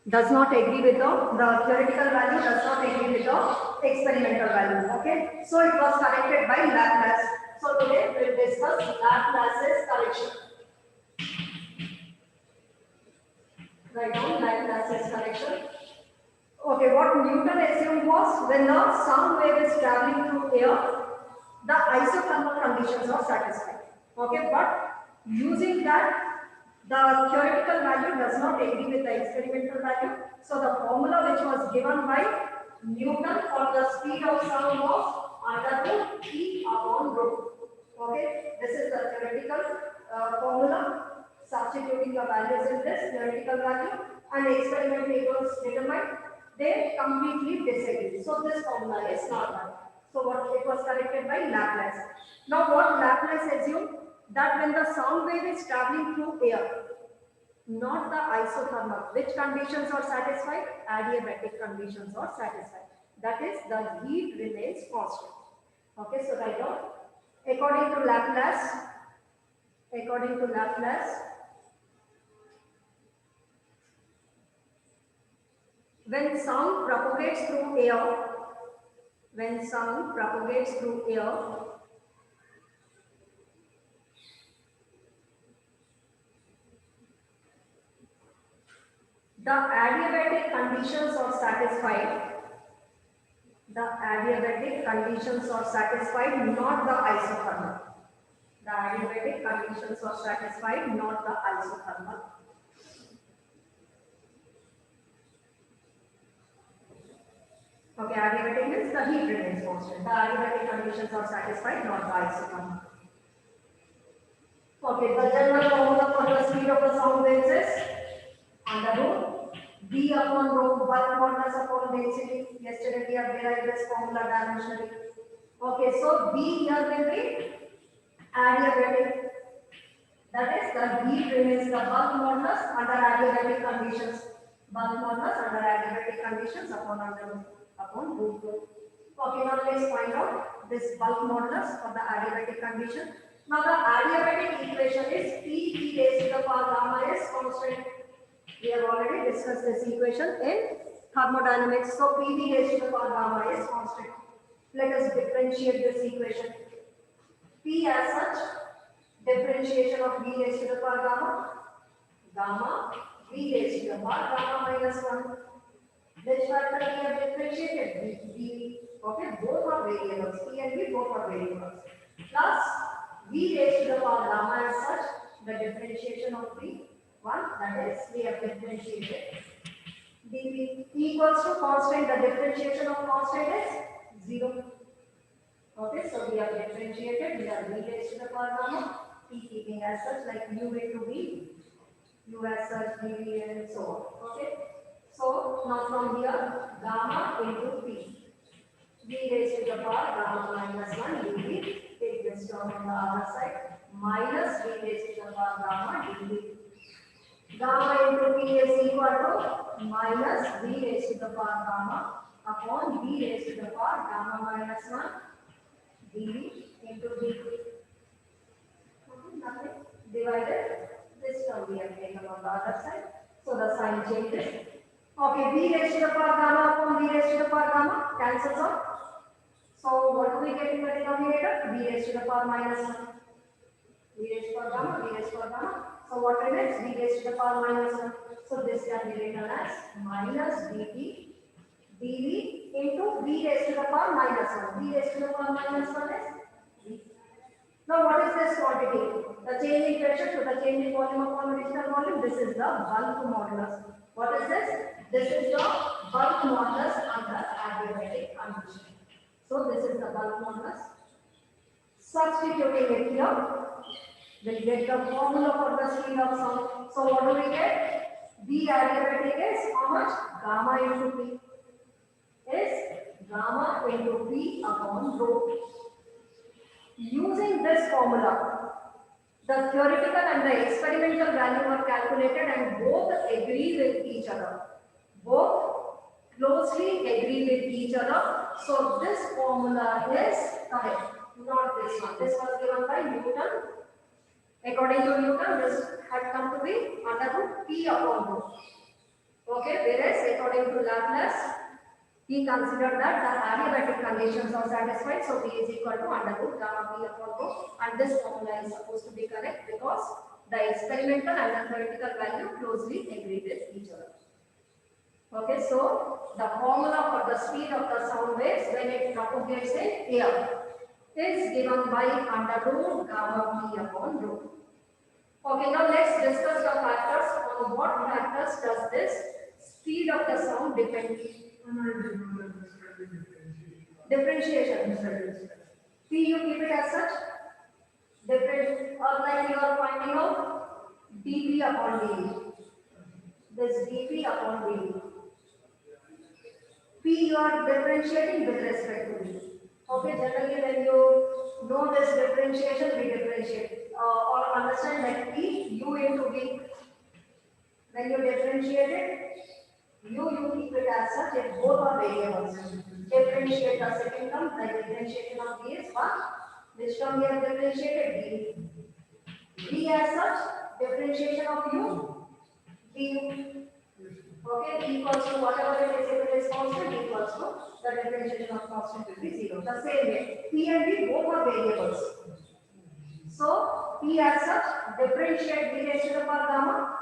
does not agree with the theoretical value does not agree with the experimental value. Okay, so it was corrected by Laplace. So today we will discuss Laplace's correction. Write down Laplace's correction. Okay, what Newton assumed was when the sound wave is traveling through air, the isothermal conditions are satisfied. Okay, but using that, the theoretical value does not agree with the experimental value. So the formula which was given by Newton for the speed of sound was under root E upon rho. Okay, this is the theoretical formula. Substituting the values in this theoretical value and experimenters determined, they completely disagree. So this formula is not right. So what it was corrected by Laplace. Now what Laplace assumed that when the sound wave is traveling through air, not the isothermal, which conditions are satisfied? Adiabatic conditions are satisfied. That is, the heat remains constant. Okay, so write down. According to Laplace, when sound propagates through air, the adiabatic conditions are satisfied. The adiabatic conditions are satisfied, not the isothermal. The adiabatic conditions are satisfied, not the isothermal. Okay, adiabatic means the heat remains constant. The adiabatic conditions are satisfied, not the isothermal. Okay, the general formula for the speed of the sound waves is under root V upon rho, bulk modulus upon density. Yesterday we have derived this formula dimensionally. Okay, so V here will be adiabatic. That is, the heat remains the bulk modulus under adiabatic conditions. Bulk modulus under adiabatic conditions upon root rho. Okay, now let's find out this bulk modulus for the adiabatic condition. Now the adiabatic equation is P raised to the power gamma is constant. We have already discussed this equation in thermodynamics. So PV raised to the power gamma is constant. Let us differentiate this equation. P as such, differentiation of V raised to the power gamma, V raised to the power gamma minus 1. Which factor we have differentiated? V. Okay, both are variables. P and V both are variables. Plus V raised to the power gamma as such, the differentiation of V. 1, that is, we have differentiated dV equals to constant. The differentiation of constant is 0. Okay, so we have differentiated. We have V raised to the power gamma, P keeping as such like U into V, U as such, dV and so on. Okay, so now from here, gamma into P, V raised to the power gamma minus 1 dV. Take this term on the other side, minus V raised to the power gamma dV. Gamma into P is equal to minus V raised to the power gamma upon V raised to the power gamma minus 1 dV into dV. Nothing. Divided. This term we have taken on the other side. So the sign changes. Okay, V raised to the power gamma upon V raised to the power gamma cancels out. So what do we get in the denominator? V raised to the power minus 1. V raised to the power gamma, V raised to the power gamma. So what remains? V raised to the power minus 1. So this can be written as minus dV into V raised to the power minus 1. V raised to the power minus 1 is V. Now what is this quantity? The change in pressure to the change in volume upon original volume. This is the bulk modulus. What is this? This is the bulk modulus under adiabatic condition. So this is the bulk modulus. Substituting it here, we'll get the formula for the speed of sound. So what do we get? V adiabatic is how much? Gamma into P. Is gamma into P upon rho. Using this formula, the theoretical and the experimental value are calculated and both agree with each other. Both closely agree with each other. So this formula is correct, not this one. This was given by Newton. According to Newton, this had come to be under root P upon rho. Okay, whereas according to Laplace, he considered that the adiabatic conditions are satisfied, so V is equal to under root gamma V upon rho, and this formula is supposed to be correct because the experimental and the theoretical value closely agree with each other. Okay, so the formula for the speed of the sound waves when it propagates in air is given by under root gamma V upon rho. Okay, now let's discuss the factors. On what factors does this speed of the sound depend? Differentiation. P, you keep it as such. Different, or like you are finding out dP upon dV. This dP upon dV. P you are differentiating with respect to V. Okay, generally when you know this differentiation, we differentiate or understand that P U into V. When you differentiate it, you keep it as such if both are variables. Differentiate the second term, the differentiation of V is 1. This term we have differentiated V. V as such, differentiation of U, du. Okay, D equals to whatever it is, if it is constant, equals to the differentiation of constant will be 0. The same way, P and V both are variables. So, P as such, differentiate V raised to the power gamma,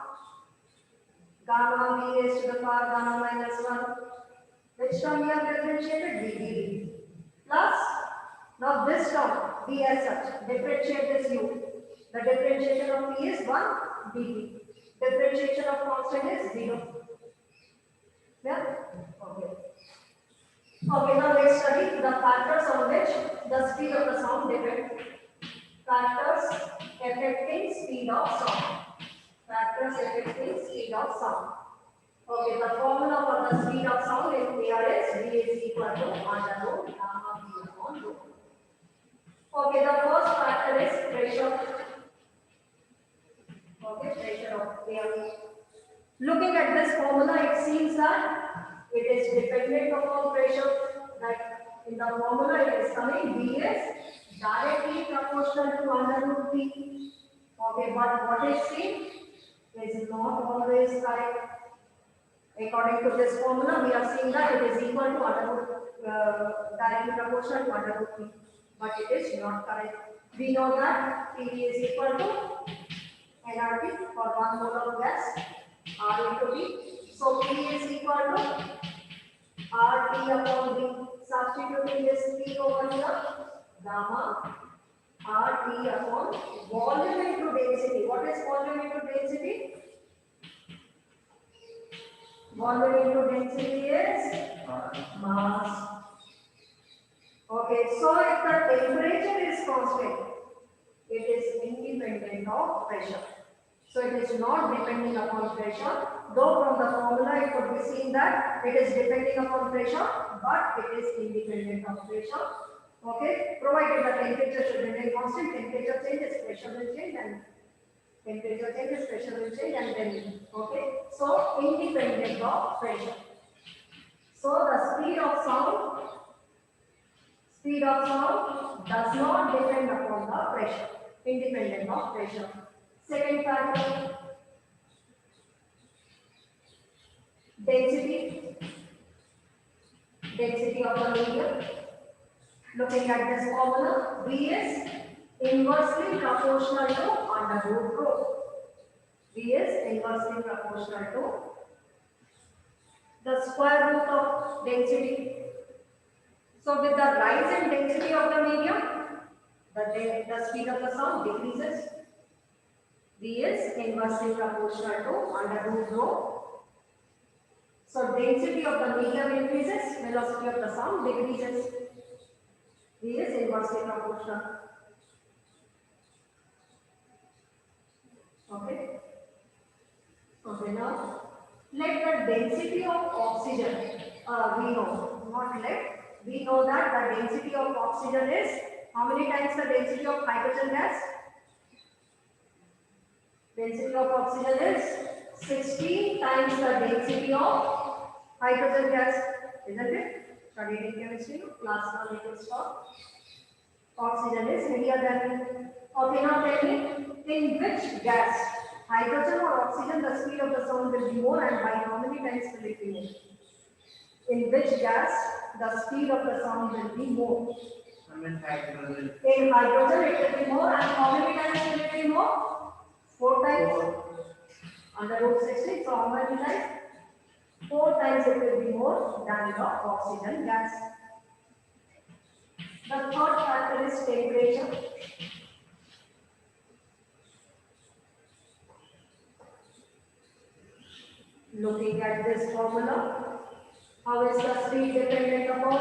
gamma V raised to the power gamma minus 1. Which term we have differentiated? V dV. Plus, now this term, V as such, differentiate this U. The differentiation of P is 1 dV. Differentiation of constant is 0. Yeah? Okay. Okay, now let's study the factors on which the speed of the sound depends. Factors affecting speed of sound. Factors affecting speed of sound. Okay, the formula for the speed of sound in air is V is equal to under root gamma V upon rho. Okay, the first factor is pressure. Okay, pressure of air. Looking at this formula, it seems that it is dependent upon pressure. That in the formula it is coming V is directly proportional to under root P. Okay, but what is seen is not always correct. According to this formula, we are seeing that it is equal to under root directly proportional to under root P, but it is not correct. We know that P is equal to nRT for 1 mole of gas. R into V. So P is equal to RT upon V. Substituting this P over here, gamma RT upon volume into density. What is volume into density? Volume into density is mass. Okay, so if the temperature is constant, it is independent of pressure. So it is not depending upon pressure, though from the formula it could be seen that it is depending upon pressure, but it is independent of pressure. Okay, provided the temperature should remain constant, temperature changes, pressure will change, and temperature changes, pressure will change, and then, okay, so independent of pressure. So the speed of sound does not depend upon the pressure, independent of pressure. Second factor, density of the medium. Looking at this formula, V is inversely proportional to under root rho. V is inversely proportional to the square root of density. So with the rise in density of the medium, the speed of the sound decreases. V is inversely proportional to under root rho. So density of the medium increases, velocity of the sound decreases. V is inversely proportional. Okay. Okay, now let the density of oxygen, we know that the density of oxygen is how many times the density of hydrogen gas? Density of oxygen is 16 times the density of hydrogen gas, isn't it? Studied in chemistry, class 1 equals for oxygen is heavier than. Okay, now tell me, in which gas, hydrogen or oxygen, the speed of the sound will be more, and by how many times will it be more? In which gas the speed of the sound will be more? In hydrogen. In hydrogen it will be more, and how many times will it be more? 4 times. Under root 16, so how many times? 4 times it will be more than the oxygen gas. The third factor is temperature. Looking at this formula, how is the speed dependent upon?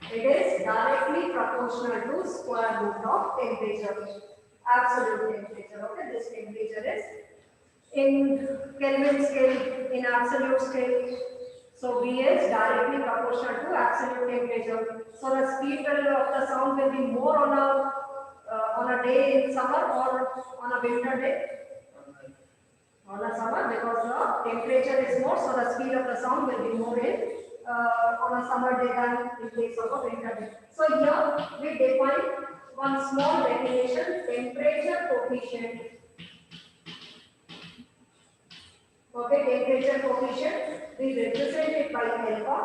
It is directly proportional to square root of temperature, absolute temperature. Okay, this temperature is in Kelvin scale, in absolute scale. So V is directly proportional to absolute temperature. So the speed value of the sound will be more on a day in summer or on a winter day. On a summer, because the temperature is more, so the speed of the sound will be more in on a summer day than in case of a winter day. So here we define one small definition: temperature coefficient. Okay, temperature coefficient, we represent it by alpha.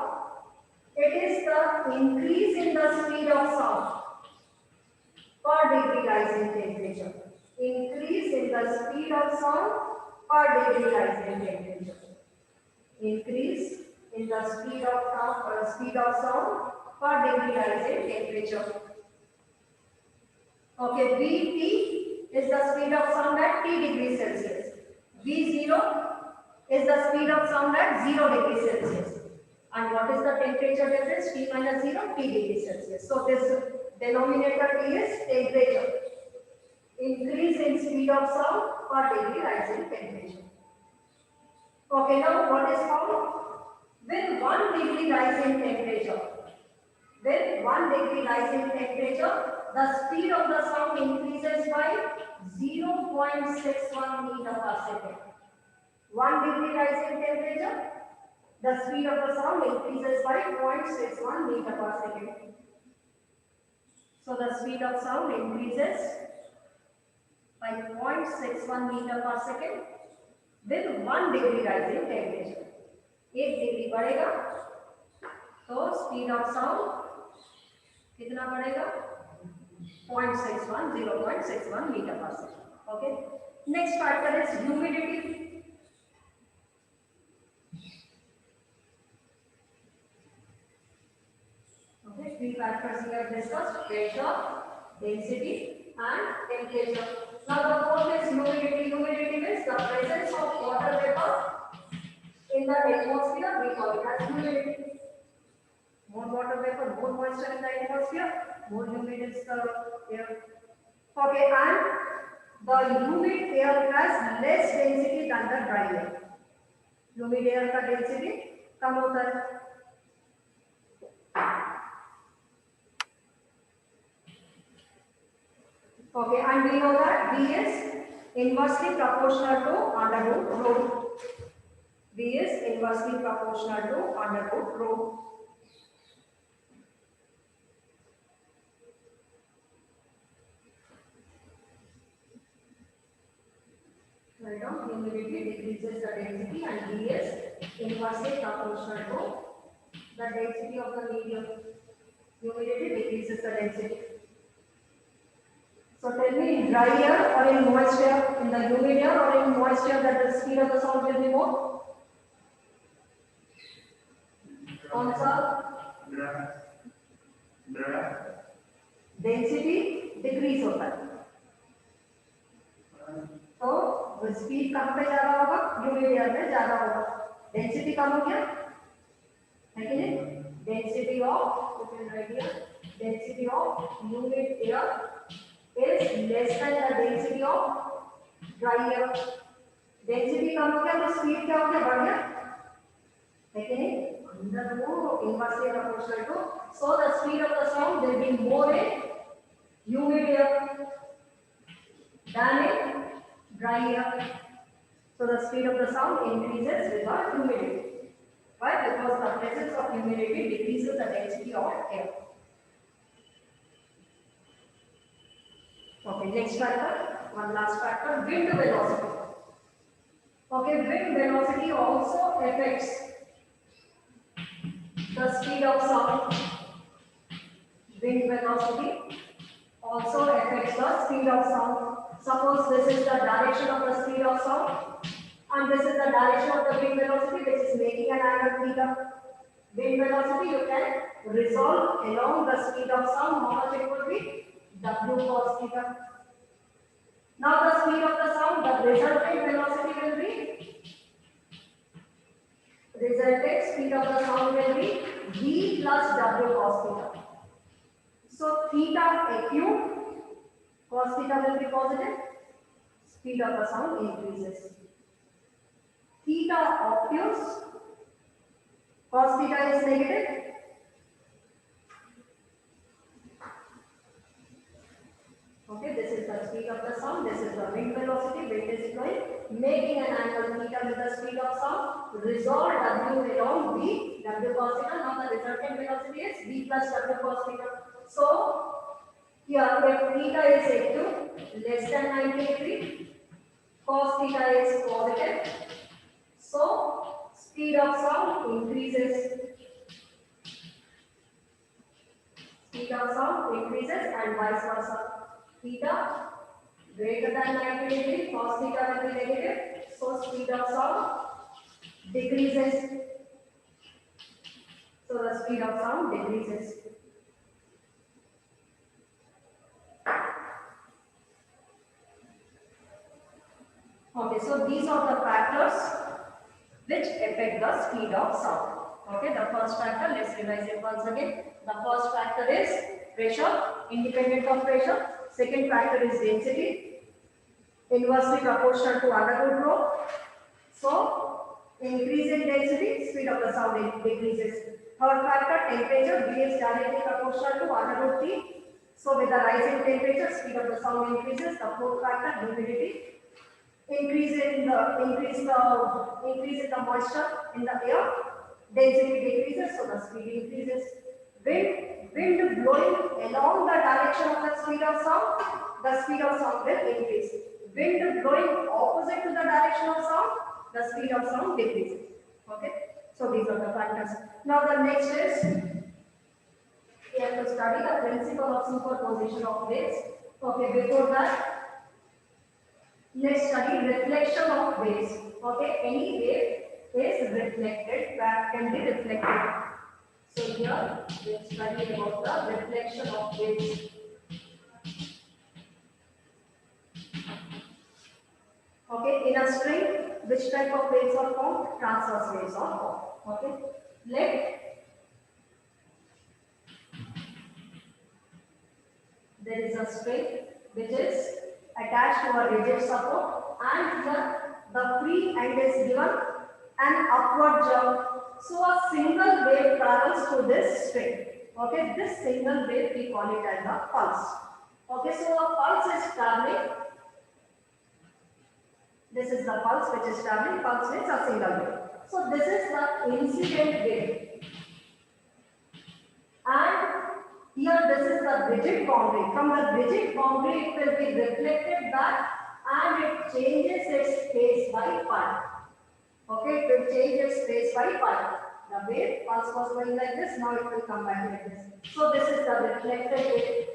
It is the increase in the speed of sound per degree rise in temperature. Increase in the speed of sound per degree rise in temperature. Increase in the speed of sound per degree rise in temperature. Okay, Vt is the speed of sound at T degrees Celsius. V0 is the speed of sound at 0 degrees Celsius. And what is the temperature difference? T minus 0, T degrees Celsius. So this denominator T is temperature. Increase in speed of sound per degree rise in temperature. Okay, now what is found? With 1 degree rise in temperature, with 1 degree rise in temperature, the speed of the sound increases by 0.61 meter per second. 1 degree rise in temperature, the speed of the sound increases by 0.61 meter per second. So the speed of sound increases by 0.61 meter per second with 1 degree rise in temperature. 1 degree बढ़ेगा तो speed of sound कितना बढ़ेगा? 0.61 0.61 metre पर second. Okay, next factor is humidity. Okay, three factors we have discussed: pressure, density, and temperature. Now the fourth is humidity. Humidity means the presence of water vapor in the atmosphere. We call it as humidity. More water vapor, more moisture in the atmosphere, more humid is the air. Okay, and the humid air has less density than the dry air. Humid air का density कम होता है. Okay, and we know that V is inversely proportional to under root rho. V is inversely proportional to under root rho. Write down humidity decreases the density and V is inversely proportional to the density of the medium. Humidity decreases the density. So tell me, in dry air or in moist air, in the humid air or in moist air, that the speed of the sound will be more? कौन सा? Density decrease होता है. तो speed कहाँ पे ज्यादा होगा? Humid air में ज्यादा होगा. डेंसिटी कम हो गया है कि नहीं? Density of, you can write here, density of humid air is less than the density of dry air. Density कम हो गया तो स्पीड क्या हो गया? बढ़ गया है कि नहीं? अंदर वो inversely proportional to, so the speed of the sound will be more in humid air than in dry air. So the speed of the sound increases with the humidity. Why? Because the presence of humidity decreases the density of air. Okay, next factor, one last factor, wind velocity. Okay, wind velocity also affects the speed of sound, wind velocity also affects the speed of sound. Suppose this is the direction of the speed of sound and this is the direction of the wind velocity which is making an angle theta. Wind velocity you can resolve along the speed of sound. How much it would be? W cos theta. Now the speed of the sound, the resultant velocity will be, resultant speed of the sound will be v plus w cos theta. So theta acute, cos theta will be positive, speed of the sound increases. Theta obtuse, cos theta is negative. Okay, this is the speed of the sound, this is the wind velocity, wind is flowing, making an angle theta with the speed of sound, resolve w along v, w cos theta. Now the resultant velocity is v plus w cos theta. So, here if theta is acute, less than 90 degree, cos theta is positive. So, speed of sound increases. Speed of sound increases and vice versa. Theta greater than 90 degree, cos theta will be negative. So, speed of sound decreases. So, the speed of sound decreases. Okay, so these are the factors which affect the speed of sound. Okay, the first factor, let's revise it once again. The first factor is pressure, independent of pressure. Second factor is density, inversely proportional to under root rho. So, increase in density, speed of the sound decreases. Third factor, temperature, V is directly proportional to under root T. So, with the rise in temperature, speed of the sound increases. The fourth factor, humidity, increase in the moisture in the air, density decreases, so the speed increases. Wind blowing along the direction of the speed of sound, the speed of sound will increase. Wind blowing opposite to the direction of sound, the speed of sound decreases. Okay, so these are the factors. Now the next is we have to study the principle of superposition of waves. Okay, before that, let's study reflection of waves. Okay, any wave is reflected, that can be reflected. So here we are studying about the reflection of waves. Okay, in a string, which type of waves are formed? Transverse waves are formed. Okay, there is a string which is attached to a rigid support, and here the free end is given an upward jump. So a single wave travels to this string. Okay, this single wave we call it as a pulse. Okay, so a pulse is traveling. This is the pulse which is traveling. Pulse means a single wave. So this is the incident wave. And here this is the rigid boundary. From the rigid boundary it will be reflected back and it changes its phase by pi. Okay, it will change its phase by pi. The wave pulse was going like this, now it will come back like this. So this is the reflected wave.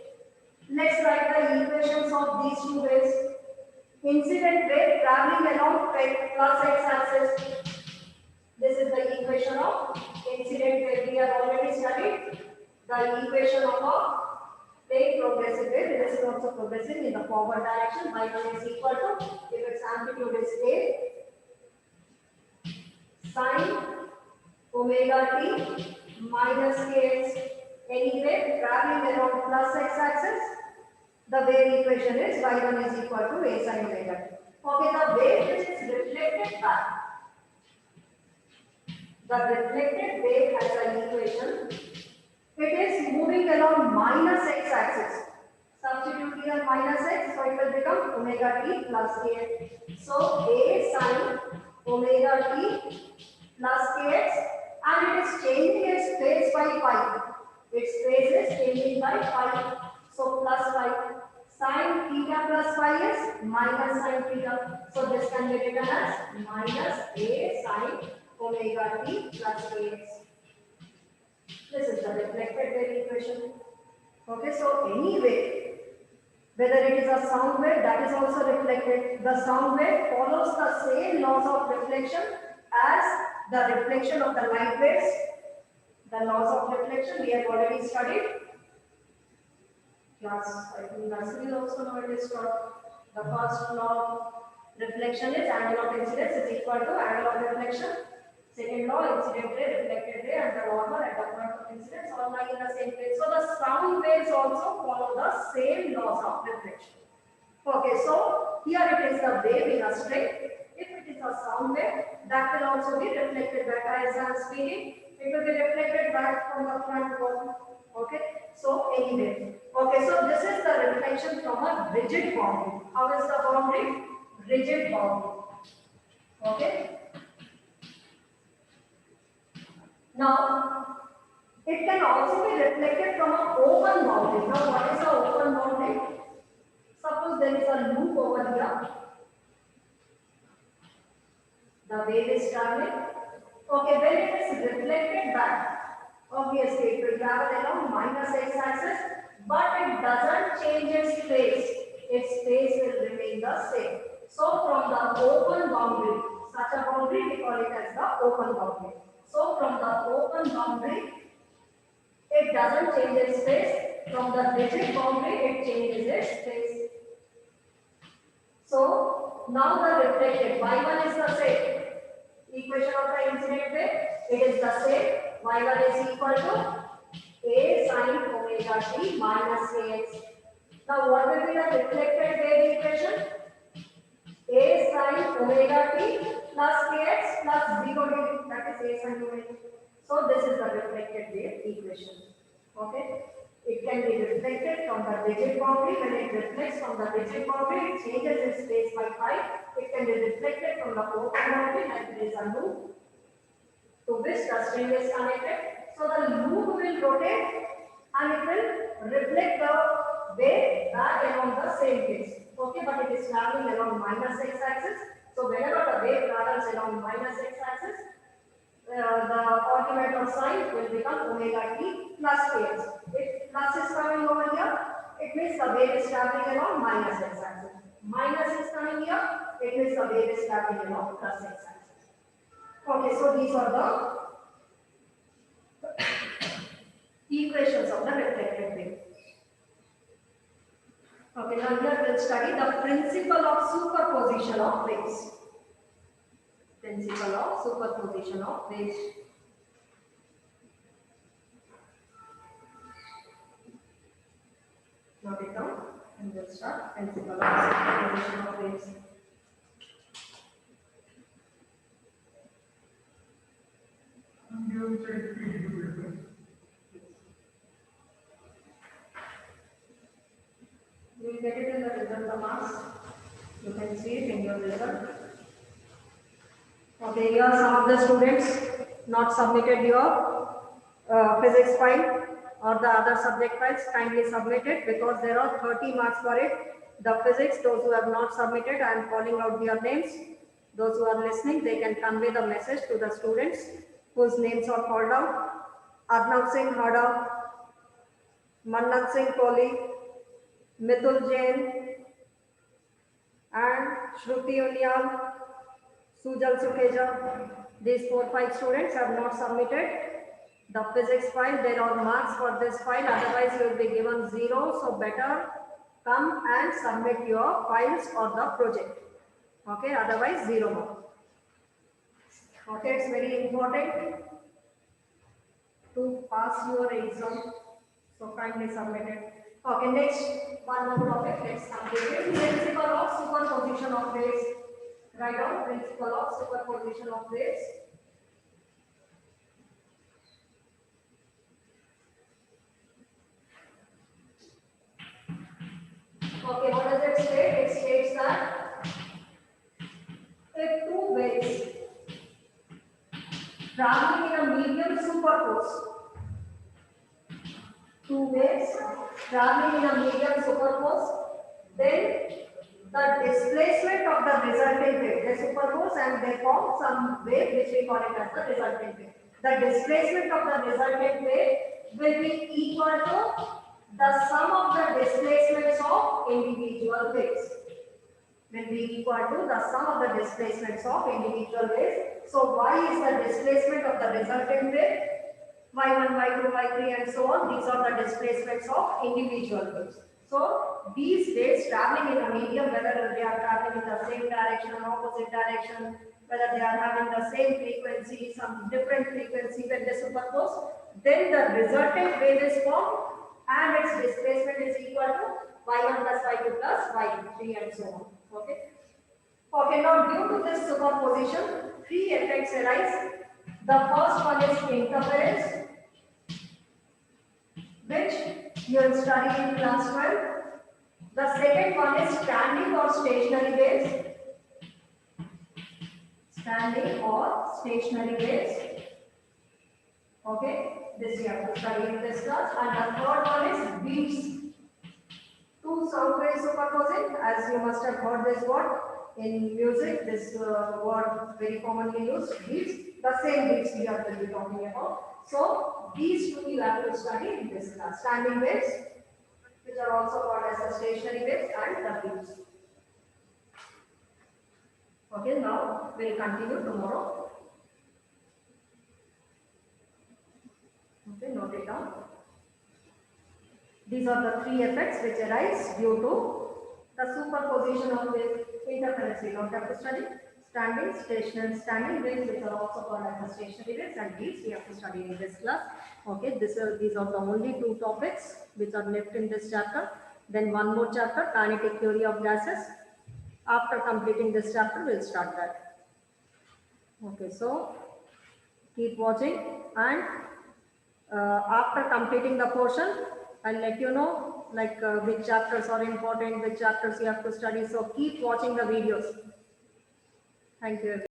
Let's write the equations of these two waves. Incident wave traveling along plus x-axis. This is the equation of incident wave. We have already studied the equation of a plane progressive wave. This is also progressing in the forward direction. Y1 is equal to, if its amplitude is a, sine omega t minus kx. Any wave traveling along plus x-axis, the wave equation is y1 is equal to a sine omega t. Okay, the wave which is reflected back. The reflected wave has an equation. It is moving along minus x-axis. Substitute here minus x, so it will become omega t plus kx. So a sine omega t plus kx, and it is changing its phase by pi. Its phase is changing by pi. So plus pi. Sin theta plus pi is minus sin theta. So this can be written as minus a sine omega t plus kx. This is the reflected wave equation. Okay, so any wave, whether it is a sound wave, that is also reflected. The sound wave follows the same laws of reflection as the reflection of the light waves. The laws of reflection we have already studied. Class, I think nursery also know it is taught. The first law of reflection is angle of incidence is equal to angle of reflection. Second law, incident ray, reflected ray, and the normal at the point of incidence all lie in the same place. So the sound waves also follow the same laws of reflection. Okay, so here it is the wave in a string. If it is a sound wave, that will also be reflected back as I am speaking. It will be reflected back from the front wall. Okay, so any wave. Okay, so this is the reflection from a rigid boundary. How is the boundary? Rigid boundary. Okay. Now, it can also be reflected from an open boundary. Now, what is the open boundary? Suppose there is a loop over here. The wave is traveling. Okay, when it is reflected back, obviously it will travel along minus x-axis, but it doesn't change its phase. Its phase will remain the same. So, from the open boundary, such a boundary we call it as the open boundary. So, from the open boundary, it doesn't change its phase. From the rigid boundary, it changes its phase. So, now the reflected y1 is the same. Equation of the incident wave, it is the same. Y1 is equal to a sin omega t minus kx. Now, what will be the reflected wave equation? A sin omega t plus kx plus 0 degree, that is a sin omega. So, this is the reflected wave equation. Okay. It can be reflected from the rigid boundary. When it reflects from the rigid boundary, it changes its phase by phi. It can be reflected from the open boundary, like there is a loop to which the string is connected. So the loop will rotate and it will reflect the wave back along the same phase. Okay, but it is traveling along minus x-axis. So whenever the wave travels along minus x-axis, the argument sign will become omega t plus kx. If plus is coming over here, it means the wave is traveling along minus x-axis. Minus is coming here, it means the wave is traveling along plus x-axis. Okay, so these are the equations of the reflected wave. Okay, now here we'll study the principle of superposition of waves. Principle of superposition of waves. Note it down and we'll start principle of superposition of waves. You will get it in the result of mass. You can see it in your result. Okay, here some of the students not submitted your physics file or the other subject files. Kindly submit it because there are 30 marks for it. The physics, those who have not submitted, I am calling out their names. Those who are listening, they can convey the message to the students whose names are called out. Arnav Singh Hada, Mannat Singh Kohli, Mithul Jain, and Shruti Unyal, Sujal Sukheja. These 4-5 students have not submitted the physics file. There are marks for this file, otherwise you will be given 0. So better come and submit your files or the project. Okay, otherwise 0 mark. Okay, it's very important to pass your exam. So kindly submit it. Okay, next one more topic. Let's complete it. Principle of superposition of waves. Write down principle of superposition of waves. Okay, what does it state? It states that if two waves traveling in a medium superpose, two waves traveling in a medium superpose, then the displacement of the resulting wave, they superpose and they form some wave which we call it as the resulting wave. the displacement of the resultant wave will be equal to the sum of the displacements of individual waves. Will be equal to the sum of the displacements of individual waves. So y is the displacement of the resultant wave, y1, y2, y3 and so on. These are the displacements of individual waves. So these waves traveling in a medium, whether they are traveling in the same direction or opposite direction, whether they are having the same frequency, some different frequency when they superpose, then the resultant wave is formed and its displacement is equal to y1 plus y2 plus y3 and so on. Okay. Okay, now due to this superposition, three effects arise. The first one is interference, which you will study in class 12. The second one is standing or stationary waves. Standing or stationary waves. Okay, this you have to study in this class. And the third one is beats. Two sound waves superposing, as you must have heard this word in music. This word very commonly used, beats. The same beats we are going to be talking about. So these two you have to study in this class. Standing waves, which are also called as the stationary waves, and the beats. Okay, now we'll continue tomorrow. Okay, note it down. These are the three effects which arise due to the superposition of wave interference. We don't have to study. Standing, stationary, standing waves, which are also called as the stationary waves, and these we have to study in this class. Okay, these are the only two topics which are left in this chapter. Then one more chapter, kinetic theory of gases. After completing this chapter, we'll start that. Okay, so keep watching, and after completing the portion, I'll let you know which chapters are important, which chapters you have to study. So keep watching the videos. Thank you.